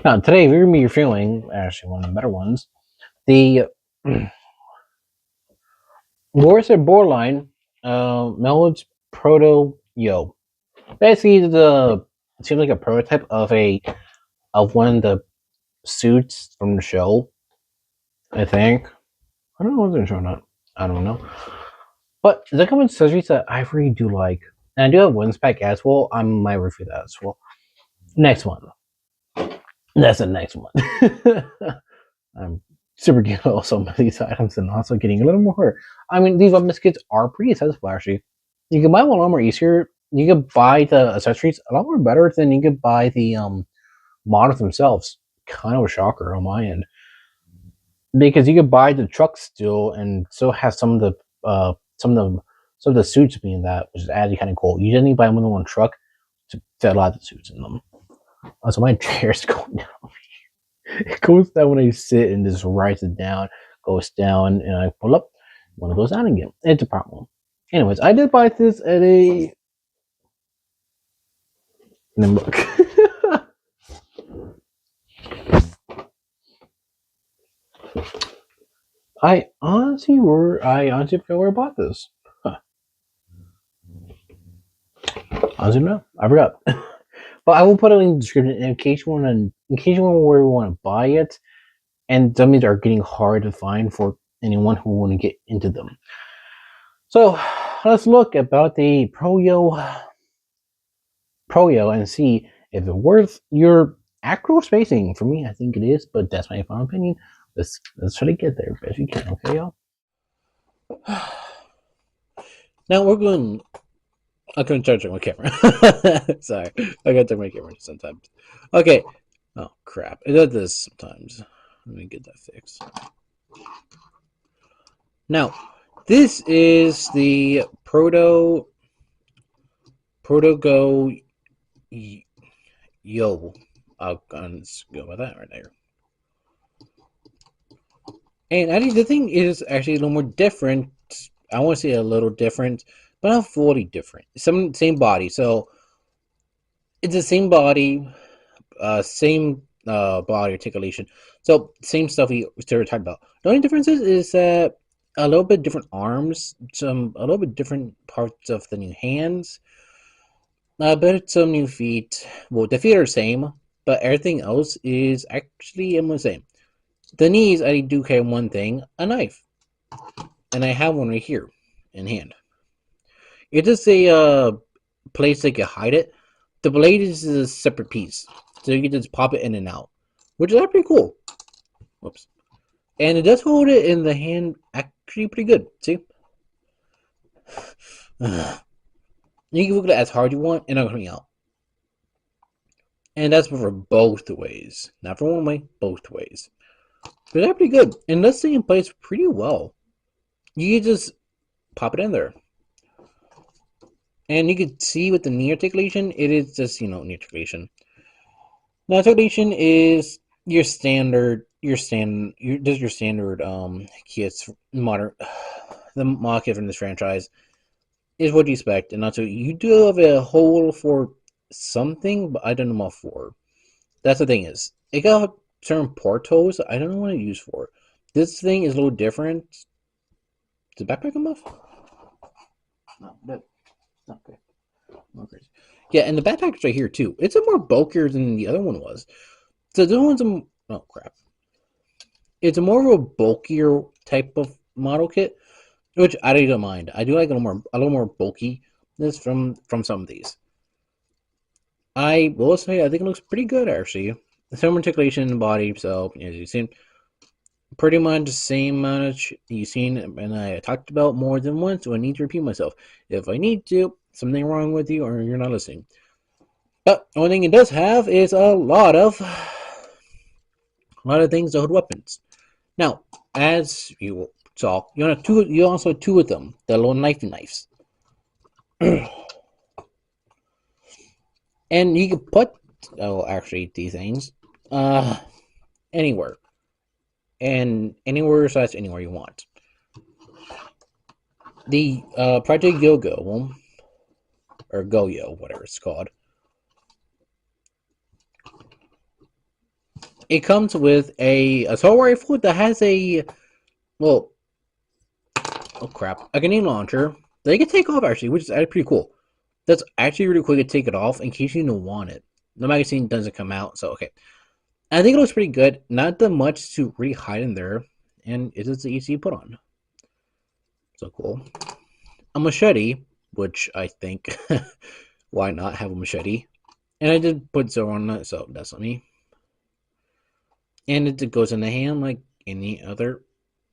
Now, today we're going to be reviewing, actually, one of the better ones, the Warsaw Borderline Melod's Proto-Yo. Basically, it seems like a prototype of one of the suits from the show, I think. I don't know what's in the show or not. I don't know. But the couple of accessories that I really do like. And I do have one spec as well. I might review that as well. Next one. That's the next one. I'm super cute about some of these items and also getting a little more. I mean, these weapon kits are pretty accessible actually. You can buy them a lot more easier. You can buy the accessories a lot more better than you could buy the models themselves. Kind of a shocker on my end. Because you could buy the truck still and still have some of the suits being that, which is actually kind of cool. You didn't need to buy more than one truck to fit a lot of the suits in them. So my chair's going down. It goes down when I sit and just rises down, goes down, and I pull up when it goes down again. It's a problem. Anyways, I did buy this at a look. I honestly forgot where I bought this. Huh. Honestly, no, I forgot. But I will put it in the description in case you want where you want to buy it, and dummies are getting hard to find for anyone who want to get into them. So let's look about the Pro-Yo and see if it's worth your actual spacing. For me, I think it is, but that's my final opinion. Let's try to get there as we can, okay, y'all? Now we're going. I couldn't charge my camera. Sorry, I gotta turn my camera sometimes. Okay. Oh crap! It does this sometimes. Let me get that fixed. Now, this is the Protogo Yo. I'll go with that right there. And I think the thing is actually a little more different. I want to say a little different, but not fully different. Same body, so it's the same body, same body articulation. So same stuff we talked about. The only difference is that a little bit different arms, a little bit different parts of the new hands, but some new feet. Well, the feet are the same, but everything else is actually almost the same. The knees, I do carry one thing, a knife. And I have one right here in hand. It's just a place they can hide it. The blade is a separate piece, so you can just pop it in and out, which is pretty cool. Whoops. And it does hold it in the hand actually pretty good. See? You can look at it as hard as you want, and not coming out. And that's for both ways. Not for one way, both ways. But that's pretty good. And this thing in place pretty well. You can just pop it in there. And you can see with the knee articulation, it is just, knee articulation. Now, articulation is your standard kits, the model kit from this franchise is what you expect. And also, you do have a hole for something, but I don't know what for. That's the thing is, it got certain portos. I don't know what it's used for. This thing is a little different. Does the backpack come off? No, but okay. Okay. Yeah, and the backpack's right here too. It's a more bulkier than the other one was. So this one's oh crap. It's a more of a bulkier type of model kit, which I don't mind. I do like a little more bulky this from some of these. I will say I think it looks pretty good actually. Some articulation in the body, so as you've seen, pretty much the same amount you've seen, and I talked about more than once, so I need to repeat myself. If I need to, something wrong with you or you're not listening. But the only thing it does have is a lot of things to hold weapons. Now, as you saw, you also have two of them, the little knives. And you can put these things anywhere. And anywhere / anywhere you want. The Project Yo-Go, or Go-Yo, whatever it's called. it comes with a assault rifle that has a, well, oh crap, a grenade launcher that you can take off actually, which is actually pretty cool. That's actually really quick to take it off in case you don't want it. The magazine doesn't come out, so okay. I think it looks pretty good. Not that much to really hide in there, and it is easy to put on. So cool. A machete, which I think, why not have a machete? And I did put Zoro on it, so that's on me. And it goes in the hand like any other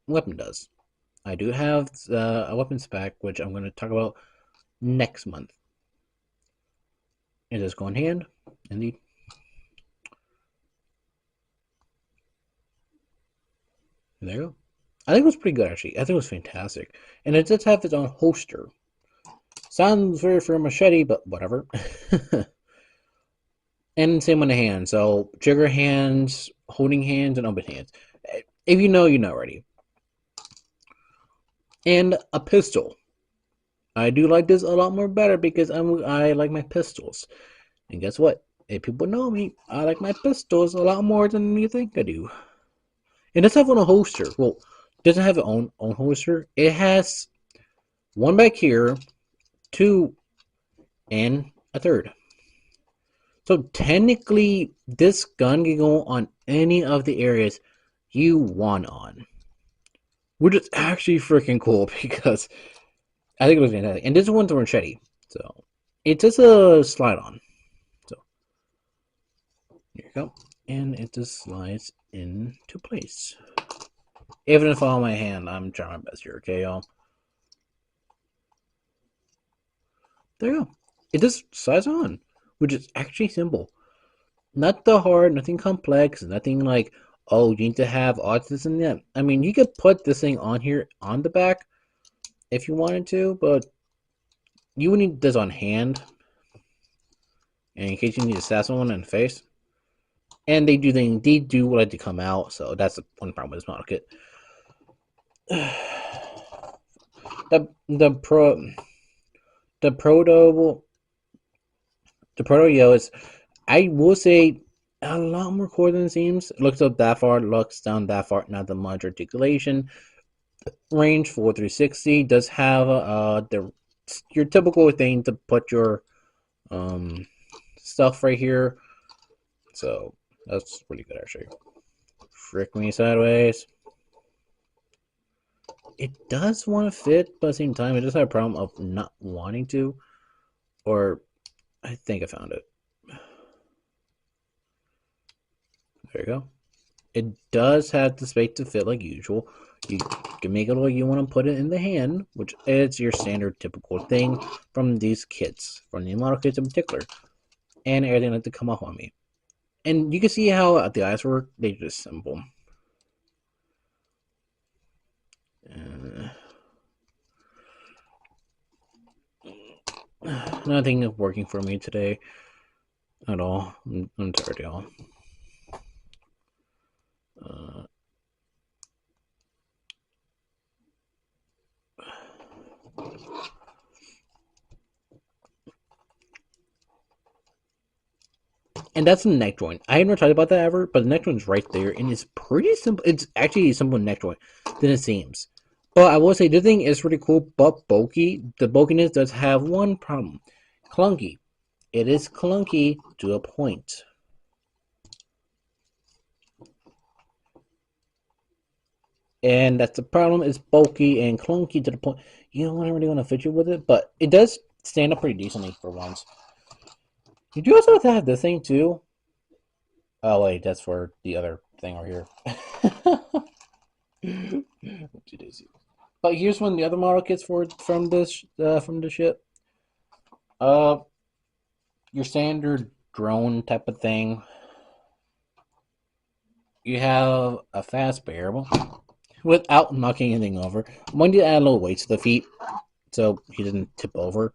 weapon does. I do have a weapons pack, which I'm going to talk about next month. It does go in hand, indeed. And there you go. I think it was pretty good, actually. I think it was fantastic. And it does have its own holster. Sounds very for a machete, but whatever. And same on the hand. So trigger hands, holding hands, and open hands. If you know, you know already. And a pistol. I do like this a lot more better because I like my pistols. And guess what? If people know me, I like my pistols a lot more than you think I do. It does have a holster. Well, it doesn't have its own holster. It has one back here, two, and a third. So technically, this gun can go on any of the areas you want on, which is actually freaking cool because I think it was fantastic. And this one's a machete, so it's just a slide on. So here you go, and it just slides into place. Even if on my hand, I'm trying my best here. Okay, y'all. There you go. It just slides on, which is actually simple. Not the hard, nothing complex, nothing like, oh, you need to have all this and that. I mean, you could put this thing on here on the back if you wanted to, but you would need this on hand, and in case you need to stab someone in the face. And they do like to come out, so that's the one problem with this model kit. the pro the proto the proto yo is, I will say, a lot more core than it seems. It looks up that far, looks down that far, not the much articulation. Range 4360 does have your typical thing to put your stuff right here. So that's pretty good actually. Frick me sideways. It does want to fit, but at the same time, it does have a problem of not wanting to. Or I think I found it. There you go. It does have the space to fit like usual. You can make it like you want to put it in the hand, which is your standard typical thing from these kits, from the model kits in particular. And everything like to come off on me. And you can see how the eyes work. They're just simple. Nothing is working for me today at all. I'm tired, y'all. And that's the neck joint. I haven't talked about that ever, but the neck joint's right there, and it's pretty simple. It's actually a simple neck joint than it seems. But I will say the thing is really cool, but bulky. The bulkiness does have one problem: clunky. It is clunky to a point. And that's the problem. It's bulky and clunky to the point you don't really want to fidget with it, but it does stand up pretty decently for once. You do also have to have this thing too. Oh wait, that's for the other thing over here. But here's one of the other model kits from the ship. Uh, your standard drone type of thing. You have a fast bearable without knocking anything over. I'm going to add a little weight to the feet so he doesn't tip over.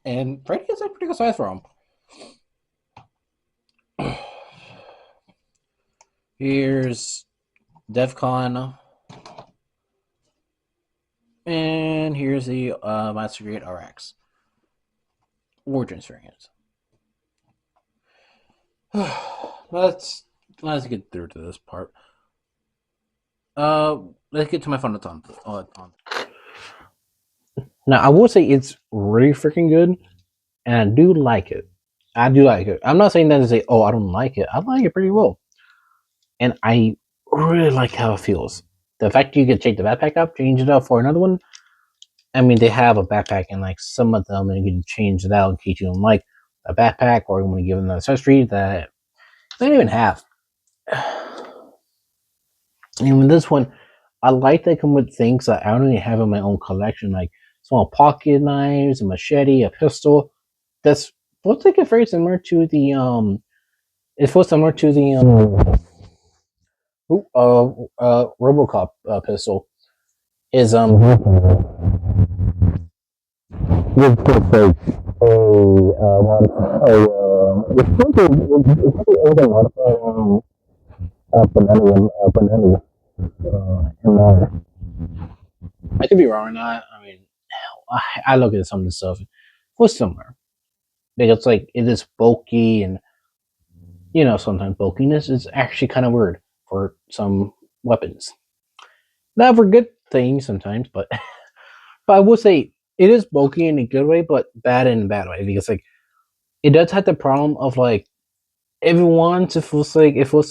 And Freddy is a pretty good size for him. Here's DEFCON. And here's the Master Grade RX. Origins variant. let's get through to this part. Let's get to my fun on. Now, I will say it's really freaking good, and I do like it. I do like it. I'm not saying that to say, oh, I don't like it. I like it pretty well, and I really like how it feels. The fact you can take the backpack up, change it up for another one. I mean, they have a backpack in like some of them, and you can change it out in case you don't like a backpack, or you want to give them an accessory that they don't even have. And with this one, I like that come with things that I don't even have in my own collection, like small pocket knives, a machete, a pistol. That's looks like it's very similar to the it feels similar to the RoboCop pistol. Is with like banana, I could be wrong or not. I mean, I look at some of the stuff. It was similar. Because like it is bulky, and sometimes bulkiness is actually kind of weird for some weapons. Not for good things sometimes, but but I will say it is bulky in a good way, but bad in a bad way, because like it does have the problem of like everyone's it feels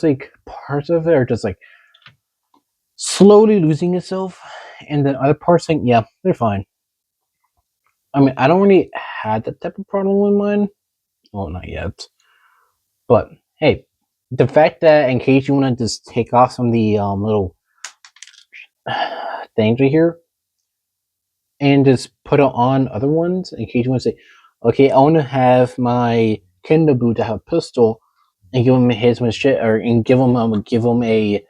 like parts of it are just like slowly losing itself, and then other parts like yeah, they're fine. I mean, I don't really have that type of problem in mine. Well, not yet. But hey, the fact that in case you want to just take off some of the little things right here and just put it on other ones, in case you want to say, okay, I want to have my Kindle boot to have a pistol, and give him his shit, or and give him a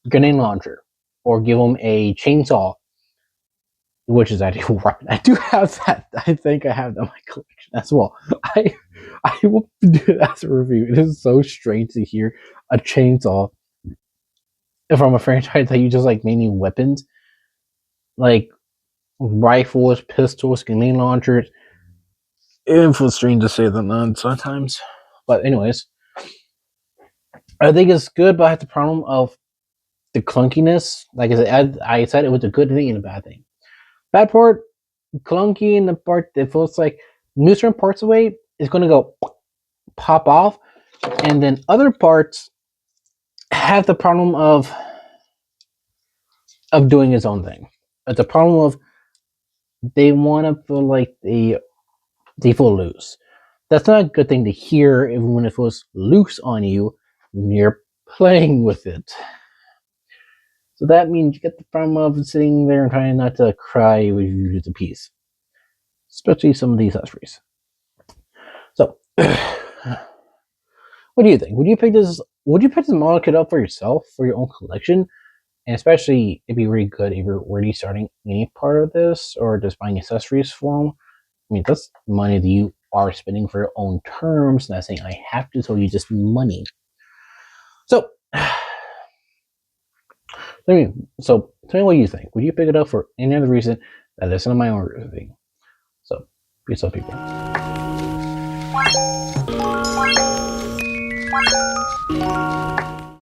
grenade launcher, or give him a chainsaw, which is actually right. I do have that. I think I have that in my collection as well. I I will do that as a review. It is so strange to hear a chainsaw from a franchise that you just like mainly weapons, like rifles, pistols, grenade launchers. It feels strange to say that none sometimes. But anyways, I think it's good, but I have the problem of the clunkiness. Like I said, it was a good thing and a bad thing. Bad part, clunky, and the part that feels like new certain parts away is going to go pop off, and then other parts have the problem of doing its own thing. It's a problem of they want to feel like they feel loose. That's not a good thing to hear, even when it feels loose on you when you're playing with it. So that means you get the problem of sitting there and trying not to cry when you lose a piece, especially some of these accessories. So, what do you think? Would you pick this? Would you pick this model kit up for yourself for your own collection? And especially, it'd be really good if you're already starting any part of this, or just buying accessories for them. I mean, that's money that you are spending for your own terms. Not saying I have to tell you just money. So, tell me what you think. Would you pick it up for any other reason that isn't my own thing? So, peace out, people.